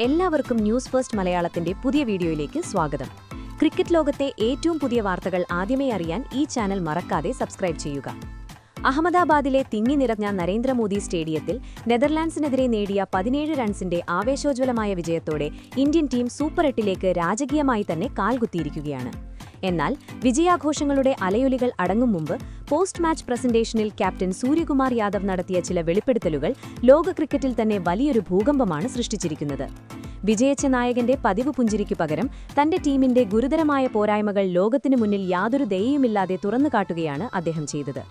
എല്ലാവർക്കും news first മലയാളത്തിന്റെ പുതിയ വീഡിയോയിലേക്ക് സ്വാഗതം. ക്രിക്കറ്റ് ലോകത്തെ ഏറ്റവും പുതിയ വാർത്തകൾ ആദ്യമേ അറിയാൻ ഈ ചാനൽ മറക്കാതെ സബ്സ്ക്രൈബ് ചെയ്യുക. അഹമ്മദാബാദിലെ തിങ്ങി നിറഞ്ഞ നരേന്ദ്രമോദി സ്റ്റേഡിയത്തിൽ നെതർലാൻഡ്സിനെതിരെ നേടിയ 17 റൺസിന്റെ ആവേശോജ്വലമായ വിജയത്തോടെ ഇന്ത്യൻ ടീം സൂപ്പർ 8ലേക്ക് രാജകീയമായി തന്നെ കാൽകുത്തിയിരിക്കുകയാണ്. എന്നാൽ വിജയാഘോഷങ്ങളുടെ അലയൊലികൾ അടങ്ങും മുമ്പ് പോസ്റ്റ് മാച്ച് പ്രസന്റേഷനിൽ ക്യാപ്റ്റൻ സൂര്യകുമാർ യാദവ് നടത്തിയ ചില വെളിപ്പെടുത്തലുകൾ ലോക ക്രിക്കറ്റിൽ തന്നെ വലിയൊരു ഭൂകമ്പമാണ് സൃഷ്ടിച്ചിരിക്കുന്നത്. വിജയിച്ച നായകന്റെ പതിവ് പുഞ്ചിരിക്കു പകരം തന്റെ ടീമിന്റെ ഗുരുതരമായ പോരായ്മകൾ ലോകത്തിനു മുന്നിൽ യാതൊരു ദയയുമില്ലാതെ തുറന്നുകാട്ടുകയാണ് അദ്ദേഹം ചെയ്തത്.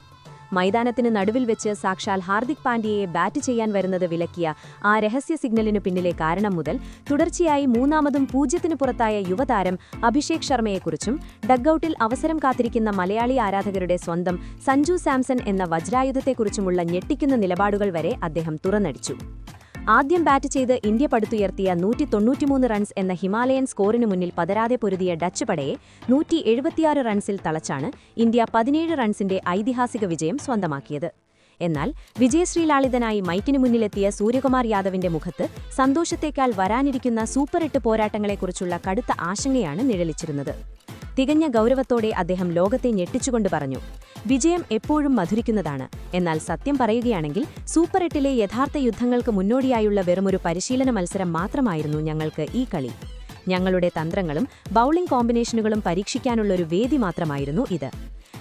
മൈതാനത്തിന് നടുവിൽ വെച്ച് സാക്ഷാൽ ഹാർദിക് പാണ്ഡ്യയെ ബാറ്റ് ചെയ്യാൻ വരുന്നത് വിലക്കിയ ആ രഹസ്യ സിഗ്നലിനു പിന്നിലെ കാരണം മുതൽ തുടർച്ചയായി മൂന്നാമതും 0-ന് പുറത്തായ യുവതാരം അഭിഷേക് ശർമ്മയെക്കുറിച്ചും ഡഗ്ഔട്ടിൽ അവസരം കാത്തിരിക്കുന്ന മലയാളി ആരാധകരുടെ സ്വന്തം സഞ്ജു സാംസൺ എന്ന വജ്രായുധത്തെക്കുറിച്ചുമുള്ള ഞെട്ടിക്കുന്ന നിലപാടുകൾ വരെ അദ്ദേഹം തുറന്നടിച്ചു. ആദ്യം ബാറ്റ് ചെയ്ത് ഇന്ത്യ പടുത്തുയർത്തിയ 193 റൺസ് എന്ന ഹിമാലയൻ സ്കോറിനു മുന്നിൽ പതരാതെ പൊരുതിയ ഡച്ച് പടയെ 176 റൺസിൽ തളച്ചാണ് ഇന്ത്യ 17 റൺസിന്റെ ഐതിഹാസിക വിജയം സ്വന്തമാക്കിയത്. എന്നാൽ വിജയശ്രീലാളിതനായി മൈക്കിനു മുന്നിലെത്തിയ സൂര്യകുമാർ യാദവിന്റെ മുഖത്ത് സന്തോഷത്തേക്കാൾ വരാനിരിക്കുന്ന സൂപ്പർ 8 പോരാട്ടങ്ങളെക്കുറിച്ചുള്ള കടുത്ത ആശങ്കയാണ് നിഴലിച്ചിരുന്നത്. തികഞ്ഞ ഗൗരവത്തോടെ അദ്ദേഹം ലോകത്തെ ഞെട്ടിച്ചുകൊണ്ട് പറഞ്ഞു, വിജയം എപ്പോഴും മധുരിക്കുന്നതാണ്. എന്നാൽ സത്യം പറയുകയാണെങ്കിൽ സൂപ്പർ 8ലെ യഥാർത്ഥ യുദ്ധങ്ങൾക്ക് മുന്നോടിയായുള്ള വെറുമൊരു പരിശീലന മത്സരം മാത്രമായിരുന്നു ഞങ്ങൾക്ക് ഈ കളി. ഞങ്ങളുടെ തന്ത്രങ്ങളും ബൌളിംഗ് കോമ്പിനേഷനുകളും പരീക്ഷിക്കാനുള്ളൊരു വേദി മാത്രമായിരുന്നു ഇത്.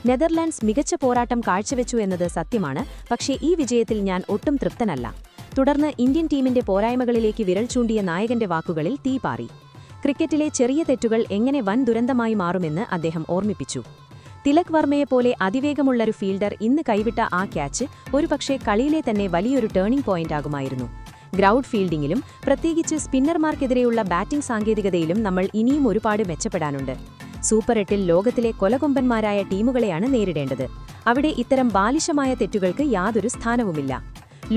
നെതർലാൻഡ്സ് മികച്ച പോരാട്ടം കാഴ്ചവെച്ചു എന്നത് സത്യമാണ്. പക്ഷേ ഈ വിജയത്തിൽ ഞാൻ ഒട്ടും തൃപ്തനല്ല. തുടർന്ന് ഇന്ത്യൻ ടീമിന്റെ പോരായ്മകളിലേക്ക് വിരൽ ചൂണ്ടിയ നായകന്റെ വാക്കുകളിൽ തീ പാറി. ക്രിക്കറ്റിലെ ചെറിയ തെറ്റുകൾ എങ്ങനെ വൻ ദുരന്തമായി മാറുമെന്ന് അദ്ദേഹം ഓർമ്മിപ്പിച്ചു. തിലക് വർമ്മയെപ്പോലെ അതിവേഗമുള്ളൊരു ഫീൽഡർ ഇന്ന് കൈവിട്ട ആ ക്യാച്ച് ഒരുപക്ഷെ കളിയിലെ തന്നെ വലിയൊരു ടേണിംഗ് പോയിന്റ് ആകുമായിരുന്നു. ഗ്രൗണ്ട് ഫീൽഡിംഗിലും പ്രത്യേകിച്ച് സ്പിന്നർമാർക്കെതിരെയുള്ള ബാറ്റിംഗ് സാങ്കേതികതയിലും നമ്മൾ ഇനിയും ഒരുപാട് മെച്ചപ്പെടാനുണ്ട്. സൂപ്പർ 8ൽ ലോകത്തിലെ കൊലകൊമ്പന്മാരായ ടീമുകളെയാണ് നേരിടേണ്ടത്. അവിടെ ഇത്തരം ബാലിശമായ തെറ്റുകൾക്ക് യാതൊരു സ്ഥാനവുമില്ല.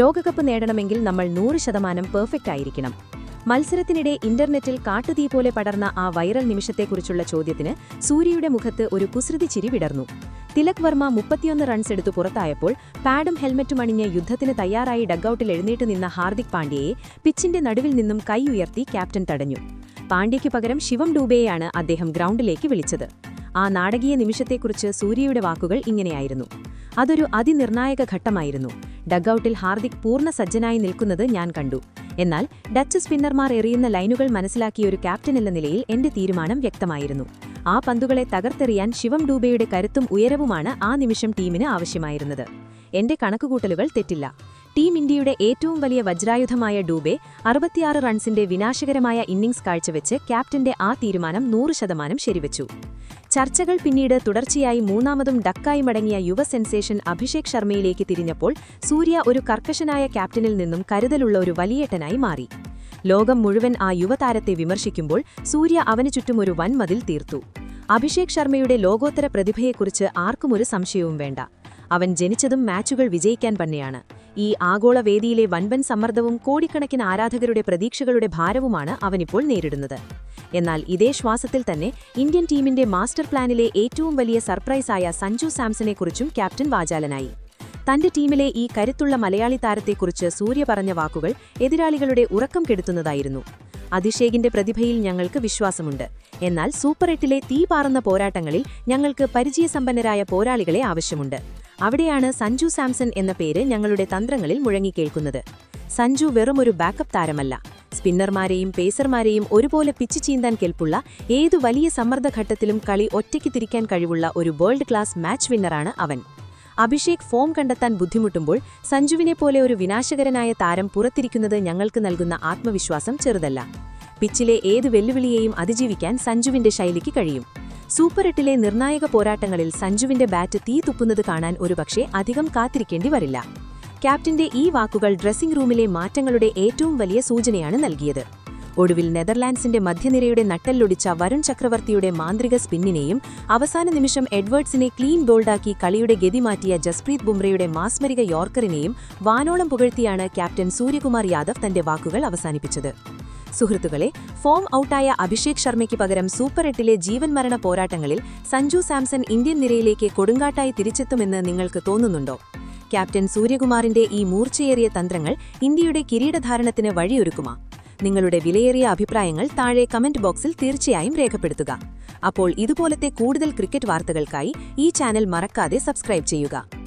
ലോകകപ്പ് നേടണമെങ്കിൽ നമ്മൾ 100% പെർഫെക്റ്റ് ആയിരിക്കണം. മത്സരത്തിനിടെ ഇന്റർനെറ്റിൽ കാട്ടുതീ പോലെ പടർന്ന ആ വൈറൽ നിമിഷത്തെക്കുറിച്ചുള്ള ചോദ്യത്തിന് സൂര്യയുടെ മുഖത്ത് ഒരു കുസൃതി ചിരി വിടർന്നു. തിലക് വർമ്മ 31 റൺസ് എടുത്തു പുറത്തായപ്പോൾ പാഡും ഹെൽമറ്റും അണിഞ്ഞ് യുദ്ധത്തിന് തയ്യാറായി ഡഗ്ഔട്ടിൽ എഴുന്നേറ്റ് നിന്ന ഹാർദിക് പാണ്ഡ്യയെ പിച്ചിന്റെ നടുവിൽ നിന്നും കൈ ഉയർത്തി ക്യാപ്റ്റൻ തടഞ്ഞു. പാണ്ഡ്യയ്ക്കു പകരം ശിവം ഡൂബെയെയാണ് അദ്ദേഹം ഗ്രൗണ്ടിലേക്ക് വിളിച്ചത്. ആ നാടകീയ നിമിഷത്തെക്കുറിച്ച് സൂര്യയുടെ വാക്കുകൾ ഇങ്ങനെയായിരുന്നു, അതൊരു അതിനിർണായക ഘട്ടമായിരുന്നു. ഡഗ്ഔട്ടിൽ ഹാർദിക് പൂർണ്ണ സജ്ജനായി നിൽക്കുന്നത് ഞാൻ കണ്ടു. എന്നാൽ ഡച്ച് സ്പിന്നർമാർ എറിയുന്ന ലൈനുകൾ മനസ്സിലാക്കിയ ഒരു ക്യാപ്റ്റൻ എന്ന നിലയിൽ എന്റെ തീരുമാനം വ്യക്തമായിരുന്നു. ആ പന്തുകളെ തകർത്തെറിയാൻ ശിവം ഡൂബെയുടെ കരുത്തും ഉയരവുമാണ് ആ നിമിഷം ടീമിന് ആവശ്യമായിരുന്നത്. എന്റെ കണക്കുകൂട്ടലുകൾ തെറ്റില്ല. ടീം ഇന്ത്യയുടെ ഏറ്റവും വലിയ വജ്രായുധമായ ഡൂബെ 66 റൺസിന്റെ വിനാശകരമായ ഇന്നിംഗ്സ് കാഴ്ചവെച്ച് ക്യാപ്റ്റന്റെ ആ തീരുമാനം 100% ശരിവച്ചു. ചർച്ചകൾ പിന്നീട് തുടർച്ചയായി മൂന്നാമതും ഡക്കായി മടങ്ങിയ യുവ സെൻസേഷൻ അഭിഷേക് ശർമ്മയിലേക്ക് തിരിഞ്ഞപ്പോൾ സൂര്യ ഒരു കർക്കശനായ ക്യാപ്റ്റനിൽ നിന്നും കരുതലുള്ള ഒരു വലിയേട്ടനായി മാറി. ലോകം മുഴുവൻ ആ യുവതാരത്തെ വിമർശിക്കുമ്പോൾ സൂര്യ അവനു ചുറ്റും ഒരു വൻമതിൽ തീർത്തു. അഭിഷേക് ശർമ്മയുടെ ലോകോത്തര പ്രതിഭയെക്കുറിച്ച് ആർക്കും ഒരു സംശയവും വേണ്ട. അവൻ ജനിച്ചതും മാച്ചുകൾ വിജയിക്കാൻ തന്നെയാണ്. ഈ ആഗോള വേദിയിലെ വൻപൻ സമ്മർദ്ദവും കോടിക്കണക്കിന് ആരാധകരുടെ പ്രതീക്ഷകളുടെ ഭാരവുമാണ് അവനിപ്പോൾ നേരിടുന്നത്. എന്നാൽ ഇതേ ശ്വാസത്തിൽ തന്നെ ഇന്ത്യൻ ടീമിന്റെ മാസ്റ്റർ പ്ലാനിലെ ഏറ്റവും വലിയ സർപ്രൈസായ സഞ്ജു സാംസണെക്കുറിച്ചും ക്യാപ്റ്റൻ വാചാലനായി. തന്റെ ടീമിലെ ഈ കരുത്തുള്ള മലയാളി താരത്തെക്കുറിച്ച് സൂര്യ പറഞ്ഞ വാക്കുകൾ എതിരാളികളുടെ ഉറക്കം കെടുത്തുന്നതായിരുന്നു. അഭിഷേകിന്റെ പ്രതിഭയിൽ ഞങ്ങൾക്ക് വിശ്വാസമുണ്ട്. എന്നാൽ സൂപ്പർ 8ലെ തീ പാറുന്ന പോരാട്ടങ്ങളിൽ ഞങ്ങൾക്ക് പരിചയസമ്പന്നരായ പോരാളികളെ ആവശ്യമുണ്ട്. അവിടെയാണ് സഞ്ജു സാംസൺ എന്ന പേര് ഞങ്ങളുടെ തന്ത്രങ്ങളിൽ മുഴങ്ങിക്കേൾക്കുന്നത്. സഞ്ജു വെറുമൊരു ബാക്കപ്പ് താരമല്ല. സ്പിന്നർമാരെയും പേസർമാരെയും ഒരുപോലെ പിച്ച് ചീന്താൻ കെൽപ്പുള്ള, ഏതു വലിയ സമ്മർദ്ദഘട്ടത്തിലും കളി ഒറ്റയ്ക്ക് തിരിക്കാൻ കഴിവുള്ള ഒരു വേൾഡ് ക്ലാസ് മാച്ച് വിന്നറാണ് അവൻ. അഭിഷേക് ഫോം കണ്ടെത്താൻ ബുദ്ധിമുട്ടുമ്പോൾ സഞ്ജുവിനെപ്പോലെ ഒരു വിനാശകരനായ താരം പുറത്തിരിക്കുന്നത് ഞങ്ങൾക്ക് നൽകുന്ന ആത്മവിശ്വാസം ചെറുതല്ല. പിച്ചിലെ ഏത് വെല്ലുവിളിയെയും അതിജീവിക്കാൻ സഞ്ജുവിന്റെ ശൈലിക്ക് കഴിയും. സൂപ്പർ 8ലെ നിർണായക പോരാട്ടങ്ങളിൽ സഞ്ജുവിന്റെ ബാറ്റ് തീ തുപ്പുന്നത് കാണാൻ ഒരുപക്ഷെ അധികം കാത്തിരിക്കേണ്ടി വരില്ല. ക്യാപ്റ്റന്റെ ഈ വാക്കുകൾ ഡ്രസ്സിംഗ് റൂമിലെ മാറ്റങ്ങളുടെ ഏറ്റവും വലിയ സൂചനയാണ് നൽകിയത്. ഒടുവിൽ നെതർലാൻഡ്സിന്റെ മധ്യനിരയുടെ നട്ടെല്ലൊടിച്ച വരുൺ ചക്രവർത്തിയുടെ മാന്ത്രിക സ്പിന്നിനെയും അവസാന നിമിഷം എഡ്വേർഡ്സിനെ ക്ലീൻ ബോൾഡാക്കി കളിയുടെ ഗതി മാറ്റിയ ജസ്പ്രീത് ബുംറയുടെ മാസ്മരിക യോർക്കറിനെയും വാനോളം പുകഴ്ത്തിയാണ് ക്യാപ്റ്റൻ സൂര്യകുമാർ യാദവ് തന്റെ വാക്കുകൾ അവസാനിപ്പിച്ചത്. സുഹൃത്തുക്കളെ, ഫോം ഔട്ടായ അഭിഷേക് ശർമ്മയ്ക്ക് പകരം സൂപ്പർ 8ലെ ജീവൻ മരണ പോരാട്ടങ്ങളിൽ സഞ്ജു സാംസൺ ഇന്ത്യൻ നിരയിലേക്ക് കൊടുങ്കാട്ടായി തിരിച്ചെത്തുമെന്ന് നിങ്ങൾക്ക് തോന്നുന്നുണ്ടോ? ക്യാപ്റ്റൻ സൂര്യകുമാറിന്റെ ഈ മൂർച്ചയേറിയ തന്ത്രങ്ങൾ ഇന്ത്യയുടെ കിരീടധാരണത്തിന് വഴിയൊരുക്കുമോ? നിങ്ങളുടെ വിലയേറിയ അഭിപ്രായങ്ങൾ താഴെ കമന്റ് ബോക്സിൽ തീർച്ചയായും രേഖപ്പെടുത്തുക. അപ്പോൾ ഇതുപോലത്തെ കൂടുതൽ ക്രിക്കറ്റ് വാർത്തകൾക്കായി ഈ ചാനൽ മറക്കാതെ സബ്സ്ക്രൈബ് ചെയ്യുക.